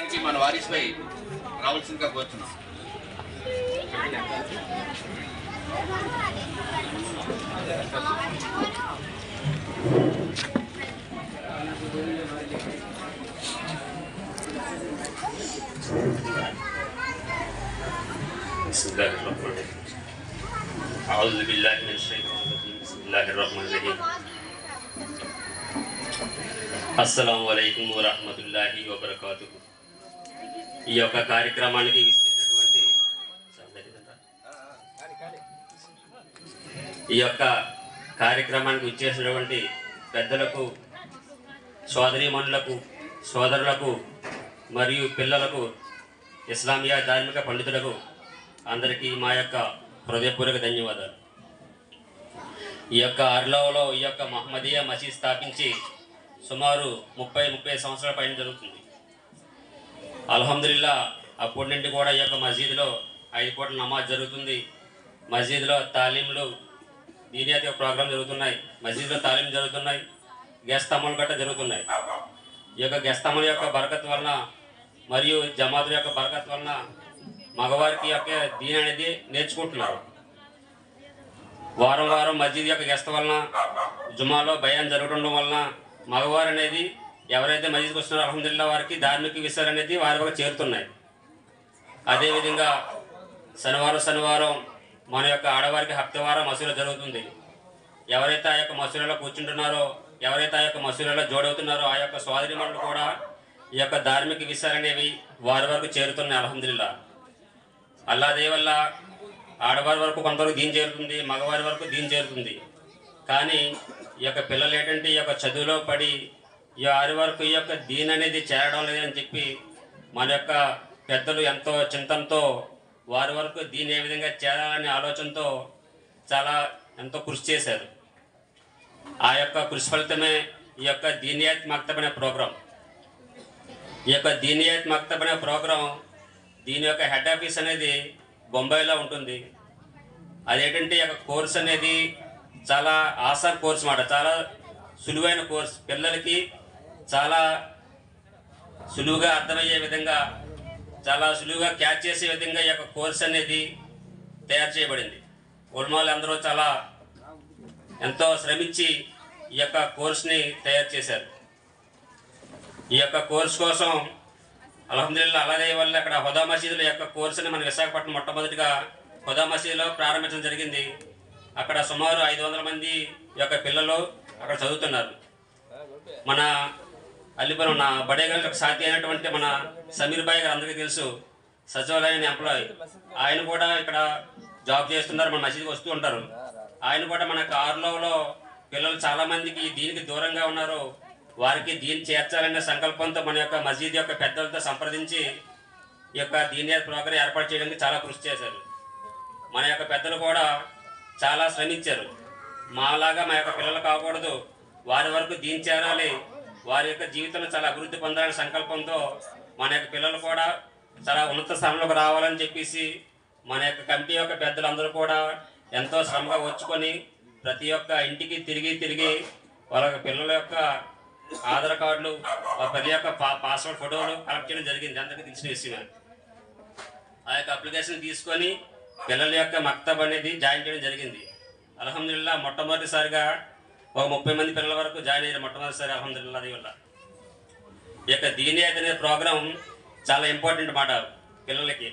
వేదికకి మన వారిస్ పై రావాల్సిందిగా కోరుతున్నాం. أعوذ بالله من الشيطان الرجيم بسم الله الرحمن الرحيم అస్సలాము అలైకుం వరహ్మతుల్లాహి వబరకాతుహు. ఈ యొక్క కార్యక్రమానికి విచ్చేసినటువంటి పెద్దలకు, సోదరీమణులకు, సోదరులకు మరియు పిల్లలకు, ఇస్లామియా ధార్మిక పండితులకు అందరికీ మా యొక్క హృదయపూర్వక ధన్యవాదాలు. ఈ యొక్క అర్లాలో ఈ యొక్క మహమ్మదీయ మసీద్ స్థాపించి సుమారు 30 సంవత్సరాల పైన జరుగుతుంది. అల్హమ్దులిల్లా అప్పటి నుండి కూడా ఈ యొక్క మసీదులో 5 పూటల నమాజ్ జరుగుతుంది. మసీదులో తాలీంలు దీనియాతి ప్రోగ్రాం జరుగుతున్నాయి. మసీదులో తాలీం జరుగుతున్నాయి. గెస్తమ్మలు గట్ట జరుగుతున్నాయి. ఈ యొక్క గెస్తమ్మల యొక్క బరకత్ వలన మరియు జమాతుల యొక్క బరకత్ వలన మగవారికి యొక్క దీని అనేది నేర్చుకుంటున్నారు. వారం వారం మస్జిద్ యొక్క గెస్త వలన, జుమాలో బయాన్ జరగడం వలన మగవారు అనేది ఎవరైతే మస్జిద్కి వస్తున్నారో అల్హమ్దులిల్లా వారికి ధార్మిక విషయాలు అనేది వారి వరకు చేరుతున్నాయి. అదేవిధంగా శనివారం మన యొక్క ఆడవారికి హప్తవారం మసూర జరుగుతుంది. ఎవరైతే ఆ యొక్క మసూరలో కూర్చుంటున్నారో, ఎవరైతే ఆ యొక్క మసూరలో జోడవుతున్నారో ఆ యొక్క సోదరిమణులు కూడా ఈ యొక్క ధార్మిక విషయాలు అనేవి వారి వరకు చేరుతున్నాయి. అల్హమ్దులిల్లా అల్లా దయ వల్ల ఆడవారి వరకు కొంతవరకు దీని చేరుతుంది, మగవారి వరకు దీని చేరుతుంది. కానీ ఈ యొక్క పిల్లలు ఏంటంటే ఈ యొక్క చదువులో పడి ఈ వారి వరకు ఈ యొక్క దీని అనేది చేరడం లేదని చెప్పి మన యొక్క పెద్దలు ఎంతో చింతనతో వారి వరకు దీని ఏ విధంగా చేరాలనే ఆలోచనతో ఎంతో కృషి చేశారు. ఆ యొక్క కృషి ఫలితమే ఈ యొక్క దీనియాత్ మక్తబ్ అనే ప్రోగ్రాం. ఈ యొక్క దీనియాత్ మక్తబ్ అనే ప్రోగ్రాం దీని యొక్క హెడ్ ఆఫీస్ అనేది బొంబాయిలో ఉంటుంది. అదేంటంటే ఈ యొక్క కోర్స్ అనేది చాలా ఆసాన్ కోర్స్ మాట, చాలా సులువైన కోర్స్, పిల్లలకి చాలా సులువుగా అర్థమయ్యే విధంగా, చాలా సులువుగా క్యాచ్ చేసే విధంగా ఈ యొక్క కోర్స్ అనేది తయారు చేయబడింది. ఉలమాలు అందరూ ఎంతో శ్రమించి ఈ యొక్క కోర్స్ని తయారు చేశారు. ఈ యొక్క కోర్స్ కోసం అల్హమ్దులిల్లా అలాగే వల్ల అక్కడ హుదా మసీదుల యొక్క కోర్సుని మన విశాఖపట్నం మొట్టమొదటిగా హుదా మసీదులో ప్రారంభించడం జరిగింది. అక్కడ సుమారు 500 మంది యొక్క పిల్లలు అక్కడ చదువుతున్నారు. మన అల్లిపురం నా బడేగల్కి సాధ్య అయినటువంటి మన సమీర్ భాయ్ గారు అందరికీ తెలుసు, సచివాలయం ఎంప్లాయీ. ఆయన కూడా ఇక్కడ జాబ్ చేస్తున్నారు, మన మసీదుకి వస్తూ ఉంటారు. ఆయన కూడా మన కార్లో పిల్లలు చాలామందికి దీనికి దూరంగా ఉన్నారు, వారికి దీన్ని చేర్చాలనే సంకల్పంతో మన యొక్క మసీద్ యొక్క పెద్దలతో సంప్రదించి ఈ యొక్క దీని ప్రోగ్రాం ఏర్పాటు చేయడానికి చాలా కృషి చేశారు. మన యొక్క పెద్దలు కూడా చాలా శ్రమించారు. మాలాగా మా యొక్క పిల్లలు కాకూడదు, వారి వరకు దీన్ని చేరాలి, వారి యొక్క జీవితంలో చాలా అభివృద్ధి పొందాలనే సంకల్పంతో మన యొక్క పిల్లలు కూడా చాలా ఉన్నత స్థానంలోకి రావాలని చెప్పేసి మన యొక్క కమిటీ యొక్క పెద్దలందరూ కూడా ఎంతో శ్రమగా వచ్చుకొని ప్రతి ఒక్క ఇంటికి తిరిగి వాళ్ళ పిల్లల యొక్క ఆధార్ కార్డులు, ప్రతి ఒక్క పాస్వర్డ్ ఫోటోలు కలెక్ట్ చేయడం జరిగింది. అందరికీ తెలిసిన విషయమే. ఆ యొక్క అప్లికేషన్ తీసుకొని పిల్లల యొక్క మక్తబ్ అనేది జాయిన్ చేయడం జరిగింది. అల్హమ్దులిల్లా మొట్టమొదటిసారిగా ఒక 30 మంది పిల్లల వరకు జాయిన్ అయ్యారు మొట్టమొదటిసారి. అల్హమ్దులిల్లా అది వల్ల ఈ యొక్క దీనియాత్ అనే ప్రోగ్రాం చాలా ఇంపార్టెంట్ మాట పిల్లలకి.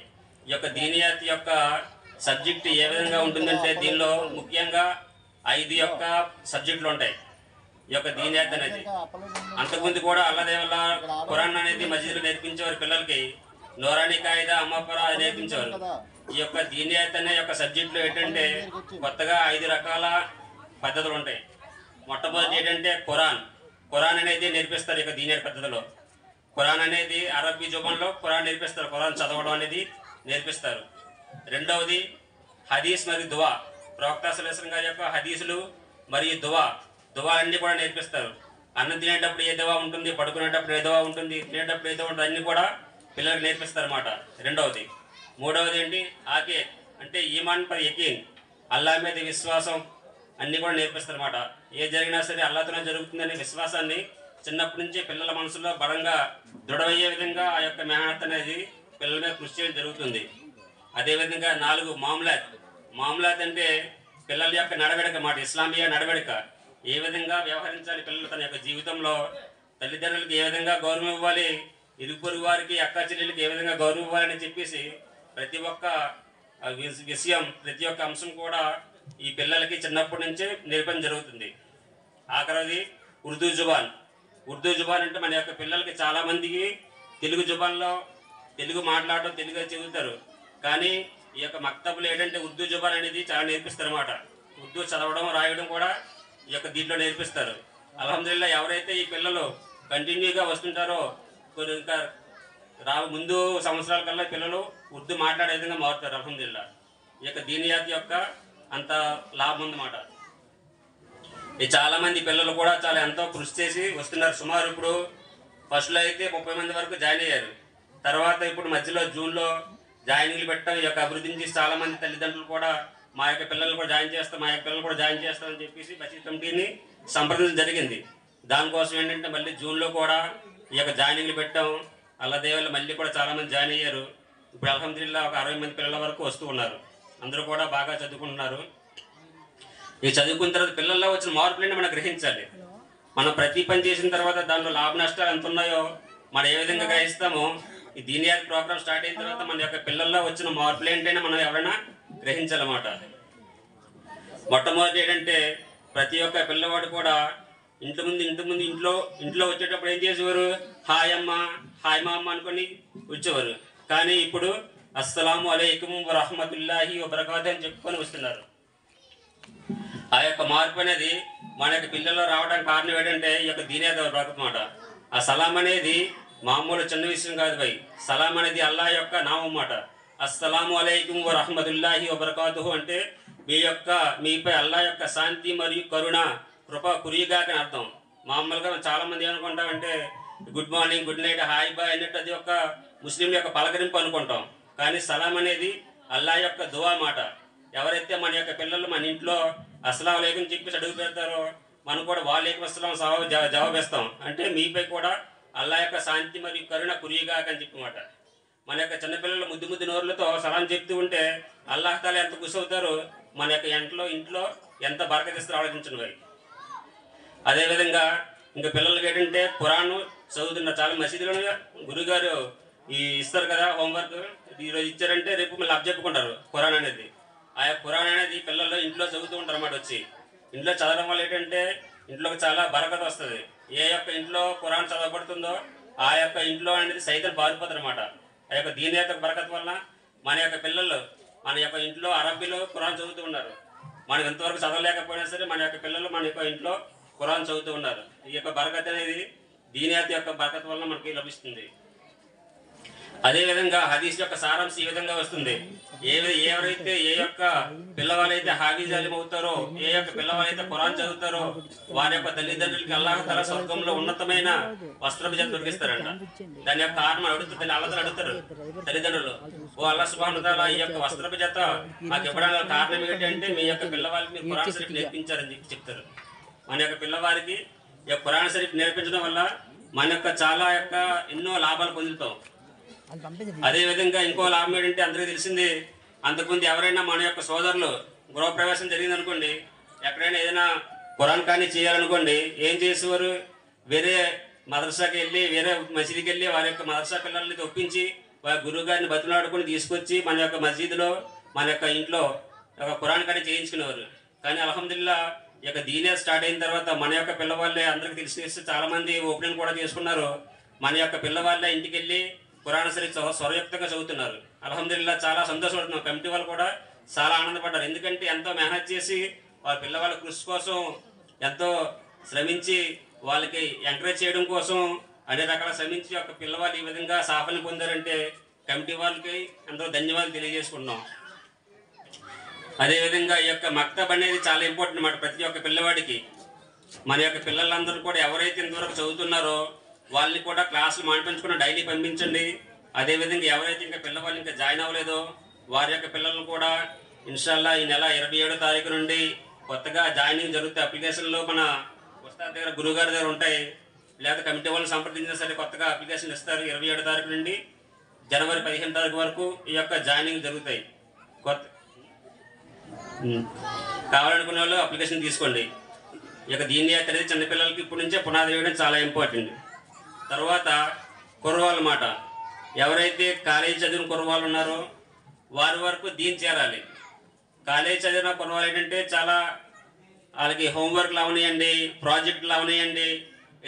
ఈ యొక్క దీనియాత్ యొక్క సబ్జెక్ట్ ఏ విధంగా ఉంటుందంటే దీనిలో ముఖ్యంగా 5 యొక్క సబ్జెక్టులు ఉంటాయి. ఈ యొక్క దీనియాత్ అనేది అంతకుముందు కూడా అల్లాదే వల్ల ఖురాన్ అనేది మసీదులో నేర్పించేవారు పిల్లలకి. నూరానీ కాయిదా, అమ్మపర నేర్పించేవారు. ఈ యొక్క దీనియాత్ అనే యొక్క సబ్జెక్టులో ఏంటంటే కొత్తగా 5 రకాల పద్ధతులు ఉంటాయి. మొట్టమొదటి ఏంటంటే ఖురాన్ అనేది నేర్పిస్తారు. ఇక దీనియాత్ పద్ధతిలో ఖురాన్ అనేది అరబ్బీ జుబాన్లో ఖురాన్ నేర్పిస్తారు. ఖురాన్ చదవడం అనేది నేర్పిస్తారు. రెండవది హదీస్ మరియు దువా, ప్రవక్త సల్లల్లాహు అలైహి వసల్లం గారి యొక్క హదీసులు మరియు దువా అన్నీ కూడా నేర్పిస్తారు. అన్నం తినేటప్పుడు ఏ దువా ఉంటుంది, పడుకునేటప్పుడు ఏ దువా ఉంటుంది, తినేటప్పుడు ఏ దువా ఉంటుంది, అన్నీ కూడా పిల్లలకు నేర్పిస్తారు అన్నమాట. రెండవది. మూడవది ఏంటి, ఆకే అంటే ఈమాన్ పర్ యకీన్, అల్లా మీద విశ్వాసం అన్నీ కూడా నేర్పిస్తారు అన్నమాట. ఏ జరిగినా సరే అల్లాతోనే జరుగుతుందనే విశ్వాసాన్ని చిన్నప్పటి నుంచే పిల్లల మనసులో బలంగా దృఢమయ్యే విధంగా ఆ యొక్క మెహనత్ అనేది పిల్లల మీద కృషి చేయడం జరుగుతుంది. అదేవిధంగా 4 మామూలాత్ అంటే పిల్లల యొక్క నడవడిక మాట, ఇస్లామియా నడవడిక. ఏ విధంగా వ్యవహరించాలి పిల్లలు తన యొక్క జీవితంలో, తల్లిదండ్రులకు ఏ విధంగా గౌరవం ఇవ్వాలి, ఇరుగు పొరుగు వారికి అక్క చెల్లెళ్ళకి ఏ విధంగా గౌరవం ఇవ్వాలని చెప్పేసి ప్రతి ఒక్క విషయం, ప్రతి ఒక్క అంశం కూడా ఈ పిల్లలకి చిన్నప్పటి నుంచే నేర్పడం జరుగుతుంది. ఆఖరిది ఉర్దూ జుబాన్ అంటే మన యొక్క పిల్లలకి చాలామందికి తెలుగు జుబాన్లో తెలుగు మాట్లాడటం, తెలుగు చెబుతారు. కానీ ఈ యొక్క మక్తబులు ఏంటంటే ఉర్దూ జుబాన్ అనేది చాలా నేర్పిస్తారు అన్నమాట. ఉర్దూ చదవడం రాయడం కూడా ఈ యొక్క దీంట్లో నేర్పిస్తారు. అల్హమ్దులిల్లాహ్ ఎవరైతే ఈ పిల్లలు కంటిన్యూగా వస్తుంటారో కొన్ని ఇంకా ముందు సంవత్సరాల కల్లా పిల్లలు ఉర్దూ మాట్లాడే విధంగా మారుతారు. అల్హమ్దులిల్లాహ్ ఈ యొక్క దీనియాత్ యొక్క అంత లాభం ఉందన్నమాట. ఈ చాలామంది పిల్లలు కూడా చాలా ఎంతో కృషి చేసి వస్తున్నారు. సుమారు ఇప్పుడు ఫస్ట్లో అయితే 30 మంది వరకు జాయిన్ అయ్యారు. తర్వాత ఇప్పుడు మధ్యలో జూన్లో జాయినింగ్లు పెట్టడం, ఈ యొక్క అభివృద్ధిని చేసి చాలామంది తల్లిదండ్రులు కూడా మా యొక్క పిల్లలు కూడా జాయిన్ చేస్తామని చెప్పేసి బషీర్ కమిటీని సంప్రదించడం జరిగింది. దానికోసం ఏంటంటే మళ్ళీ జూన్లో కూడా ఈ యొక్క జాయినింగ్లు పెట్టాం. అల్లదే వల్ల మళ్ళీ కూడా చాలామంది జాయిన్ అయ్యారు. ఇప్పుడు అల్హమ్దులిల్లాహ్ ఒక 60 మంది పిల్లల వరకు వస్తూ ఉన్నారు. అందరూ కూడా బాగా చదువుకుంటున్నారు. ఈ చదువుకున్న తర్వాత పిల్లల్లో వచ్చిన మార్పులన్నీ మనం గ్రహించాలి. మనం ప్రతి పని చేసిన తర్వాత దానిలో లాభ నష్టాలు ఎంత ఉన్నాయో మనం ఏ విధంగా గ్రహిస్తామో, ఈ దీనియాత్ ప్రోగ్రామ్ స్టార్ట్ అయిన తర్వాత మన యొక్క పిల్లల్లో వచ్చిన మార్పులు ఏంటైనా మనం ఎవరైనా గ్రహించాలన్నమాట. మొట్టమొదటి ఏంటంటే ప్రతి ఒక్క పిల్లవాడు కూడా ఇంట్లో వచ్చేటప్పుడు ఏం చేసేవారు, హాయ్ అమ్మ, హాయ్ మా అమ్మ అనుకొని వచ్చేవారు. కానీ ఇప్పుడు అస్సలాము అలైకుం వరహ్మతుల్లాహి వబరకాతుహు అని చెప్పుకొని వస్తున్నారు. ఆ యొక్క మార్పు అనేది మన యొక్క పిల్లల్లో రావడానికి కారణం ఏంటంటే ఈ యొక్క దీనియాత్ మాట. ఆ సలాం అనేది మామూలు చిన్న విషయం కాదు భయ్. సలాం అనేది అల్లాహ్ యొక్క నామం మాట. అస్సలాము అలైకుం వరహ్మతుల్లాహి వబరకాతుహు అంటే మీపై అల్లాహ్ యొక్క శాంతి మరియు కరుణ కృప కురియుగాక అని అర్థం. మామూలుగా చాలామంది ఏమనుకుంటామంటే good morning, good night, hi bye అన్నట్టు అది ఒక ముస్లింల యొక్క పలకరింపు అనుకుంటాం. కానీ సలాం అనేది అల్లాహ్ యొక్క దువా మాట. ఎవరైతే మన యొక్క పిల్లలు మన ఇంట్లో అస్సలాము అలైకుం చెప్పేసి అడుగు పెడతారో మనం కూడా వాలేకుం అస్సలాం జవాబిస్తాం. అంటే మీపై కూడా అల్లాహ్ యొక్క శాంతి మరియు కరుణ కురియుగాక అని చెప్పమాట. మన యొక్క చిన్నపిల్లలు ముద్దు నోరులతో సలాం చెప్తూ ఉంటే అల్లాహ్ తాలా ఎంత ఖుషి అవుతారో, మన యొక్క ఇంట్లో ఎంత బరకతిస్తారో ఆలోచించినవి. అదేవిధంగా ఇంకా పిల్లలకి ఏంటంటే ఖురాన్ చదువుతున్న చాలా మసీదులో గురుగారు ఇస్తారు కదా హోంవర్క్, ఈరోజు ఇచ్చారంటే రేపు మళ్ళీ అప్పచెప్పుకుంటారు ఖురాన్ అనేది. ఆ యొక్క ఖురాన్ అనేది పిల్లలు ఇంట్లో చదువుతూ ఉంటారు అన్నమాట. వచ్చి ఇంట్లో చదవడం వల్ల ఏంటంటే ఇంట్లోకి చాలా బరకత వస్తుంది. ఏ యొక్క ఇంట్లో ఖురాన్ చదవబడుతుందో ఆ యొక్క ఇంట్లో అనేది సైతం బారిపోతారు అన్నమాట. ఆ యొక్క దీనియాత్ బరకత వల్ల మన యొక్క పిల్లలు మన యొక్క ఇంట్లో అరబ్బీలో ఖురాన్ చదువుతూ ఉన్నారు. మనం ఎంతవరకు చదవలేకపోయినా సరే మన యొక్క పిల్లలు మన యొక్క ఇంట్లో ఖురాన్ చదువుతూ ఉన్నారు. ఈ యొక్క బరకత్ అనేది దీనియాత్ యొక్క బరకత్ వల్ల మనకి లభిస్తుంది. అదేవిధంగా హదీస్ యొక్క సారాంశం ఈ విధంగా వస్తుంది. ఎవరైతే ఏ యొక్క పిల్లవాళ్ళైతే హాఫీజ్ అలీం అవుతారో, ఏ యొక్క పిల్లవాళ్ళైతే ఖురాన్ చదువుతారో వారి యొక్క తల్లిదండ్రులకి అల్లాహ్ తఆలా స్వర్గంలో ఉన్నతమైన వస్త్రపు జత దొరికిస్తారంట. దాని యొక్క కారణం అడుగుతారు తల్లిదండ్రులు, ఓ అల్లాహ్ సుబ్హానహు వ తఆలా ఈ యొక్క వస్త్రపు జత మాకు ఇవ్వడానికి కారణం ఏంటంటే మీ యొక్క పిల్లవాళ్ళకి మీరు ఖురాన్ షరీఫ్ నేర్పించారని చెప్తారు. మన యొక్క పిల్లవారికి ఈ యొక్క ఖురాన్ షరీఫ్ నేర్పించడం వల్ల మన యొక్క చాలా ఎన్నో లాభాలు పొందుతాం. అదేవిధంగా ఇంకో లాభం ఏంటంటే అందరికీ తెలిసింది, అంతకుముందు ఎవరైనా మన యొక్క సోదరులు గృహప్రవేశం జరిగిందనుకోండి, ఎక్కడైనా ఏదైనా ఖురాన్ కానీ చేయాలనుకోండి, ఏం చేసేవారు, వేరే మదర్సాకి వెళ్ళి వేరే మసీదుకి వెళ్ళి వారి యొక్క మదర్సా పిల్లల్ని ఒప్పించి వారి గురువు గారిని బతిలాడుకొని తీసుకొచ్చి మన యొక్క మసీదులో మన యొక్క ఇంట్లో ఒక ఖురాన్ కానీ చేయించుకునేవారు. కానీ అల్హమ్దులిల్లాహ్ ఈ యొక్క దీనియాత్ స్టార్ట్ అయిన తర్వాత మన యొక్క పిల్లవాళ్ళే అందరికీ తెలిసి చాలామంది ఓపెనింగ్ కూడా చేసుకున్నారు. మన యొక్క పిల్లవాళ్ళే ఇంటికి వెళ్ళి ఖురాన్ షరీఫ్ స్వరయుక్తంగా చదువుతున్నారు. అల్హమ్దులిల్లాహ్ చాలా సంతోషపడుతున్నాం. కమిటీ వాళ్ళు కూడా చాలా ఆనందపడ్డారు. ఎందుకంటే ఎంతో మెహనత్ చేసి వాళ్ళ పిల్లవాళ్ళ కృషి కోసం ఎంతో శ్రమించి వాళ్ళకి ఎంకరేజ్ చేయడం కోసం అన్ని రకాల శ్రమించి ఒక పిల్లవాళ్ళు ఈ విధంగా సాఫల్యం పొందారంటే కమిటీ వాళ్ళకి ఎంతో ధన్యవాదాలు తెలియజేసుకుంటున్నాం. అదేవిధంగా ఈ యొక్క మక్తబ్ అనేది చాలా ఇంపార్టెంట్ అన్నమాట ప్రతి ఒక్క పిల్లవాడికి. మన యొక్క పిల్లలందరూ కూడా ఎవరైతే ఇంతవరకు చదువుతున్నారో వాళ్ళని కూడా క్లాసులు మానిపించుకుని డైలీ పంపించండి. అదేవిధంగా ఎవరైతే ఇంకా పిల్లవాళ్ళు ఇంకా జాయిన్ అవ్వలేదో వారి యొక్క పిల్లలను కూడా ఇన్షాల్లా ఈ నెల 27వ తారీఖు నుండి కొత్తగా జాయినింగ్ జరుగుతాయి. అప్లికేషన్లు మన ఉస్తాద్ దగ్గర గురువుగారి దగ్గర ఉంటాయి. లేదా కమిటీ వాళ్ళని సంప్రదించినా సరే కొత్తగా అప్లికేషన్ ఇస్తారు. 27 తారీఖు నుండి జనవరి 15 తారీఖు వరకు ఈ యొక్క జాయినింగ్ జరుగుతాయి. కొత్త కావాలనుకునే వాళ్ళు అప్లికేషన్ తీసుకోండి. ఇక దీన్ని అనేది చిన్నపిల్లలకి ఇప్పటి నుంచే పునాది వేయడం చాలా ఇంపార్టెంట్. తర్వాత కుర్రవాళ్ళ మాట, ఎవరైతే కాలేజీ చదివిన కుర్రవాళ్ళు ఉన్నారో వారి వరకు దీన్ని చేరాలి. కాలేజీ చదివిన కుర్రవాళ్ళు ఏంటంటే చాలా వాళ్ళకి హోంవర్క్లు అవనియండి, ప్రాజెక్టులు అవనియండి,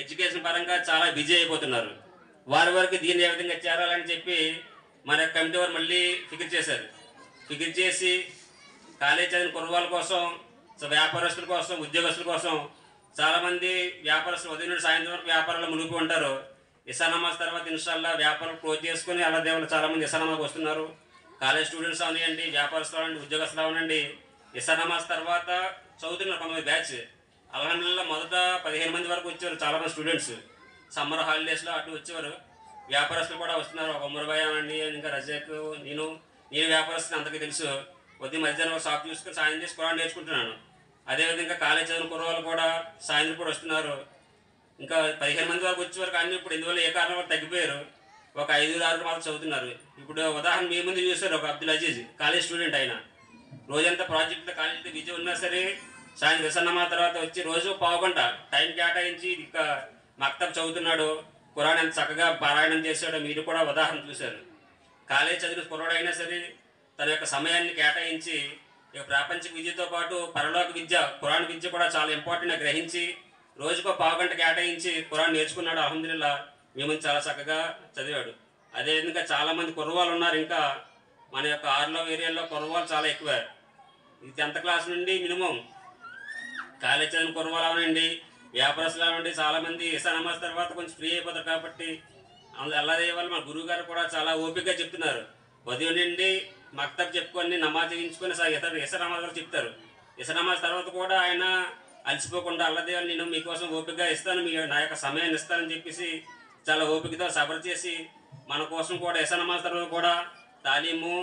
ఎడ్యుకేషన్ పరంగా చాలా బిజీ అయిపోతున్నారు. వారి వరకు దీన్ని ఏ విధంగా చేరాలని చెప్పి మన కమిటీ వారు మళ్ళీ ఫిక్ర్ చేశారు. ఫిక్ర్ చేసి కాలేజీ చదివిన కుర్రవాళ్ళ కోసం, వ్యాపారస్తుల కోసం, ఉద్యోగస్తుల కోసం చాలామంది వ్యాపారస్తులు ఉదయం నుండి సాయంత్రం వరకు వ్యాపారాలు మునిగి ఉంటారు. ఇషా నమాజ్ తర్వాత ఇన్షాల్లా వ్యాపారం క్లోజ్ చేసుకుని అలా దేవుళ్ళు చాలామంది ఇషా నమాజ్ వస్తున్నారు. కాలేజ్ స్టూడెంట్స్ అవనివ్వండి, వ్యాపారస్తులు అవనండి, ఉద్యోగస్తులు అవనండి, ఇషా నమాజ్ తర్వాత చదువుతున్నారు కొంతమంది బ్యాచ్. అల్హమ్దులిల్లాహ్ మొదట 15 మంది వరకు వచ్చారు చాలామంది స్టూడెంట్స్. సమ్మర్ హాలిడేస్లో అటు వచ్చేవారు. వ్యాపారస్తులు కూడా వస్తున్నారు. ఒక ఉమర్బాయ్ అనండి, ఇంకా రజాక్, నేను వ్యాపారస్తులు అందరికీ తెలుసు. ఉదయం మధ్యాహ్నం షాప్ చూసుకొని సాయం చేసి ఖురాన్ నేర్చుకుంటున్నాను. అదేవిధంగా కాలేజ్ చదివిన కుర్రవాళ్ళు కూడా సాయంత్రం కూడా వస్తున్నారు. ఇంకా 15 మంది వరకు వచ్చేవారు. కానీ ఇప్పుడు ఇందువల్ల ఏ కారణం వల్ల తగ్గిపోయారు. ఒక 5-6 మాత్రం చదువుతున్నారు. ఇప్పుడు ఉదాహరణ మీ ముందు చూస్తారు, ఒక అబ్దుల్ అజీజ్ కాలేజ్ స్టూడెంట్. ఆయన రోజంతా ప్రాజెక్టులో కాలేజీలో బిజీ ఉన్నా సరే సాయంత్రం ఇషా తర్వాత వచ్చి రోజు పావుగంట టైం కేటాయించి ఇక మక్తబ్ చదువుతున్నాడు. ఖురాన్ ఎంత చక్కగా పారాయణం చేశాడో మీరు కూడా ఉదాహరణ చూశారు. కాలేజ్ చదివిన కుర్రాడైనా సరే తన యొక్క సమయాన్ని కేటాయించి ఇక ప్రాపంచిక విద్యతో పాటు పరలోక విద్య, ఖురాన్ విద్య కూడా చాలా ఇంపార్టెంట్గా గ్రహించి రోజుకో పావుగంట కేటాయించి ఖురాన్ నేర్చుకున్నాడు. అల్హమ్దులిల్లాహ్ మేము చాలా చక్కగా చదివాడు. అదేవిధంగా చాలామంది కుర్రవాళ్ళు ఉన్నారు. ఇంకా మన యొక్క ఆర్లో ఏరియాలో కుర్రవాళ్ళు చాలా ఎక్కువ. ఈ 10th క్లాస్ నుండి మినిమం కాలేజ్ చదివిన కుర్రవాళ్ళు అవనండి, వ్యాపారస్తులు అవనండి, చాలామంది ఇషా నమాజ్ తర్వాత కొంచెం ఫ్రీ అయిపోతారు. కాబట్టి అలాగే వాళ్ళు మా గురువు గారు కూడా చాలా ఓపికగా చెప్తున్నారు. ఉదయం నుండి మక్తబ్ చెప్పుకొని నమాజ్ చేయించుకొని ఇషా నమాజ్ చెప్తారు. ఇషా నమాజ్ తర్వాత కూడా ఆయన అలసిపోకుండా అల్లదేవాళ్ళు నేను మీకోసం ఓపికగా ఇస్తాను, నా యొక్క సమయాన్ని ఇస్తానని చెప్పేసి చాలా ఓపికతో సబర్ చేసి మన కోసం కూడా ఇషా నమాజ్ తర్వాత కూడా తాలీము,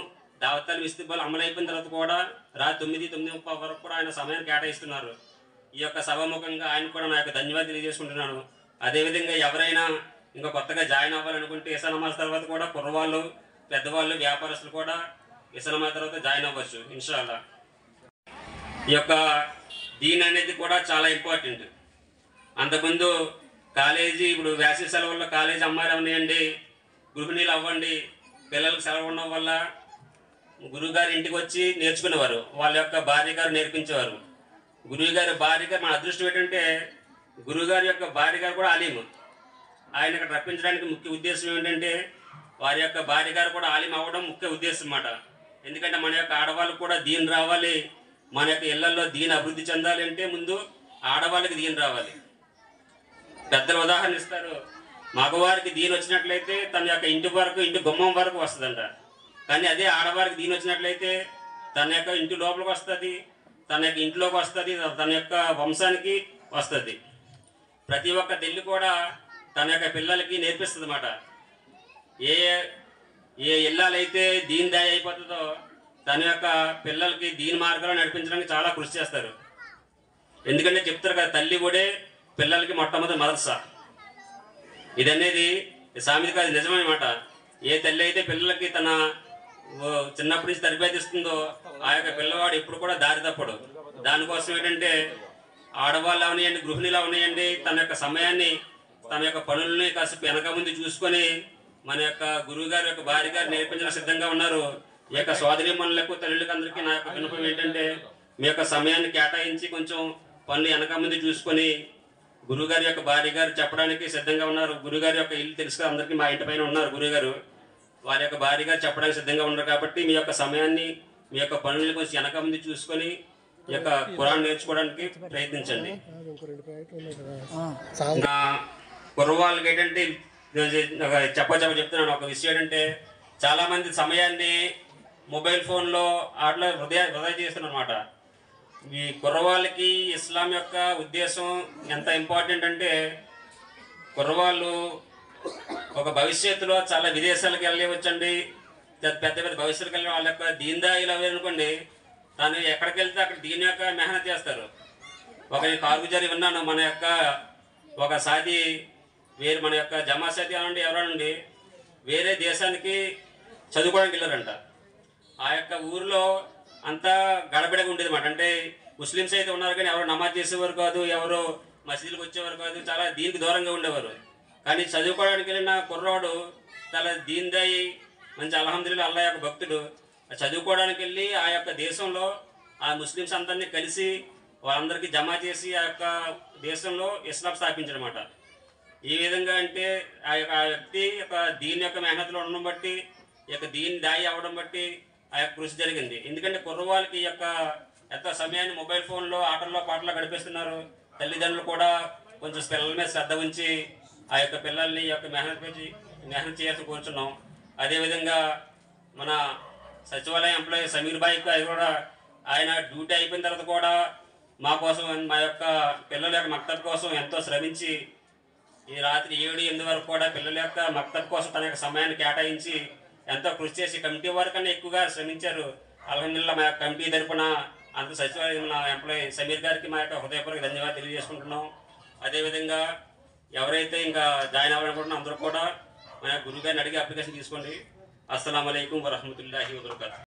దావతాలు, ఇస్తిక్బాల్ అమలైపోయిన తర్వాత కూడా రాత్రి 9-9:30 వరకు కూడా ఆయన సమయాన్ని కేటాయిస్తున్నారు. ఈ యొక్క సభాముఖంగా ఆయన కూడా నా యొక్క ధన్యవాదాలు తెలియజేసుకుంటున్నాను. అదేవిధంగా ఎవరైనా ఇంకా కొత్తగా జాయిన్ అవ్వాలనుకుంటే ఇషా నమాజ్ తర్వాత కూడా కుర్రవాళ్ళు, పెద్దవాళ్ళు, వ్యాపారస్తులు కూడా ఇషా నమాజ్ తర్వాత జాయిన్ అవ్వచ్చు ఇన్షాల్లా. ఈ యొక్క దీన్ అనేది కూడా చాలా ఇంపార్టెంట్. అంతకుముందు కాలేజీ ఇప్పుడు వేసవి సెలవుల్లో కాలేజీ అమ్మాయిలు అవనివ్వండి, గృహిణీలు అవ్వండి, పిల్లలకు సెలవు ఉండడం వల్ల గురువుగారి ఇంటికి వచ్చి నేర్చుకునేవారు. వాళ్ళ యొక్క భార్య గారు నేర్పించేవారు. గురువు గారి భార్య గారు, మన అదృష్టం ఏంటంటే గురువుగారి యొక్క భార్య గారు కూడా ఆలీము. ఆయన ఇక్కడ రప్పించడానికి ముఖ్య ఉద్దేశం ఏంటంటే వారి యొక్క భార్య గారు కూడా ఆలీం అవ్వడం ముఖ్య ఉద్దేశం అన్నమాట. ఎందుకంటే మన యొక్క ఆడవాళ్ళకు కూడా దీన్ రావాలి, మన యొక్క ఇళ్లలో దీని అభివృద్ధి చెందాలి అంటే ముందు ఆడవాళ్ళకి దీని రావాలి. పెద్దలు ఉదాహరణ ఇస్తారు, మగవారికి దీని వచ్చినట్లయితే తన యొక్క ఇంటి వరకు, ఇంటి గుమ్మం వరకు వస్తుందంట. కానీ అదే ఆడవారికి దీని వచ్చినట్లయితే తన యొక్క ఇంటి లోపలికి వస్తుంది, తన యొక్క ఇంట్లోకి వస్తుంది, తన యొక్క వంశానికి వస్తుంది. ప్రతి ఒక్క తల్లి కూడా తన యొక్క పిల్లలకి నేర్పిస్తుంది అన్నమాట. ఏ ఇళ్ళాలైతే దీని దాయి అయిపోతుందో తన యొక్క పిల్లలకి దీని మార్గంలో నడిపించడానికి చాలా కృషి చేస్తారు. ఎందుకంటే చెప్తారు కదా, తల్లి కూడా పిల్లలకి మొట్టమొదటి మదర్సా. ఇదనేది సామెత కాదు, నిజమన్నమాట. ఏ తల్లి అయితే పిల్లలకి తన చిన్నప్పటి నుంచి తరబేతి ఇస్తుందో ఆ యొక్క పిల్లవాడు ఎప్పుడు కూడా దారి తప్పడు. దానికోసం ఏంటంటే ఆడవాళ్ళు అవనియండి, గృహిణులు అవనియండి, తన యొక్క సమయాన్ని, తన యొక్క పనులని కాసేపు వెనక ముందు చూసుకొని మన యొక్క గురువు గారి యొక్క భార్య గారు నేర్పించడానికి సిద్ధంగా ఉన్నారు. ఈ యొక్క సోదరీమణులకు, తల్లులకు అందరికీ నా యొక్క విన్నపం ఏంటంటే మీ యొక్క సమయాన్ని కేటాయించి కొంచెం పనులు వెనక ముందు చూసుకొని గురువుగారి యొక్క భార్య గారు చెప్పడానికి సిద్ధంగా ఉన్నారు. గురుగారి యొక్క ఇల్లు తెలుసు, అందరికీ మా ఇంటి పైన ఉన్నారు గురుగారు. వారి యొక్క భార్య గారు చెప్పడానికి సిద్ధంగా ఉన్నారు. కాబట్టి మీ యొక్క సమయాన్ని, మీ యొక్క పనులను కొంచెం వెనక ముందు చూసుకొని ఈ యొక్క ఖురాన్ నేర్చుకోవడానికి ప్రయత్నించండి. కుర్రవాళ్ళకి ఏంటంటే చెప్తున్నాను ఒక విషయం ఏంటంటే చాలామంది సమయాన్ని మొబైల్ ఫోన్లో ఆటలో వృధా చేస్తున్నారు అన్నమాట. ఈ కుర్రవాళ్ళకి ఇస్లాం యొక్క ఉద్దేశం ఎంత ఇంపార్టెంట్ అంటే కుర్రవాళ్ళు ఒక భవిష్యత్తులో చాలా విదేశాలకు వెళ్ళవచ్చండి. పెద్ద పెద్ద భవిష్యత్తుకి వెళ్ళి వాళ్ళ యొక్క దీన్దాయిలు అవ్వాలనుకోండి, తను ఎక్కడికి వెళ్తే అక్కడ దీని యొక్క మెహనత్ చేస్తారు. ఒక కారుగుజారి విన్నాను, మన యొక్క ఒక సాది వేరే మన యొక్క జమాసతి అనండి ఎవరనండి వేరే దేశానికి చదువుకోవడానికి వెళ్ళారంట. ఆ యొక్క ఊరిలో అంతా గడబిడగా ఉండేది అన్నమాట. అంటే ముస్లిమ్స్ అయితే ఉన్నారు కానీ ఎవరు నమాజ్ చేసేవారు కాదు, ఎవరు మసీదులకు వచ్చేవారు కాదు, చాలా దీనికి దూరంగా ఉండేవారు. కానీ చదువుకోవడానికి వెళ్ళిన కుర్రాడు చాలా దీనిదాయి మంచి అల్హమ్దులిల్లాహ్ అల్లాహ్ యొక్క భక్తుడు చదువుకోవడానికి వెళ్ళి ఆ యొక్క దేశంలో ఆ ముస్లిమ్స్ అందరినీ కలిసి వాళ్ళందరికీ జమా చేసి ఆ యొక్క దేశంలో ఇస్లాం స్థాపించారన్నమాట. ఈ విధంగా అంటే ఆ వ్యక్తి యొక్క దీని యొక్క మెహనతలో ఉండడం బట్టి ఈ యొక్క దీని దాయి అవ్వడం బట్టి ఆ యొక్క కృషి జరిగింది. ఎందుకంటే కుర్రవాళ్ళకి ఈ యొక్క ఎంత సమయాన్ని మొబైల్ ఫోన్లో ఆటల్లో పాటల్లో గడిపేస్తున్నారు. తల్లిదండ్రులు కూడా కొంచెం పిల్లల మీద శ్రద్ధ ఉంచి ఆ యొక్క పిల్లల్ని ఈ యొక్క మెహనత్ చేయాల్సి కోరుచున్నాం. అదేవిధంగా మన సచివాలయ ఎంప్లాయీ సమీర్ భాయ్కి అది కూడా ఆయన డ్యూటీ అయిపోయిన తర్వాత కూడా మా కోసం మా యొక్క పిల్లల యొక్క మక్తబ్ కోసం ఎంతో శ్రమించి ఈ రాత్రి 7-8 వరకు కూడా పిల్లల యొక్క మక్తబ్ కోసం తన యొక్క సమయాన్ని కేటాయించి ఎంతో కృషి చేసి కమిటీ వరకన్నా ఎక్కువగా శ్రమించారు. అల్హమ్దులిల్లాహ్ మా యొక్క కమిటీ తరపున అంత సచివాలయం ఎంప్లాయీ సమీర్ గారికి మా యొక్క హృదయపూర్వక ధన్యవాదాలు తెలియజేసుకుంటున్నాం. అదేవిధంగా ఎవరైతే ఇంకా జాయిన్ అవ్వాలనుకుంటున్నా అందరూ కూడా మన గురువు గారిని అడిగి అప్లికేషన్ తీసుకోండి. అస్సలాము అలైకుం వరహమతుల్లాహి వబరకాతుహు.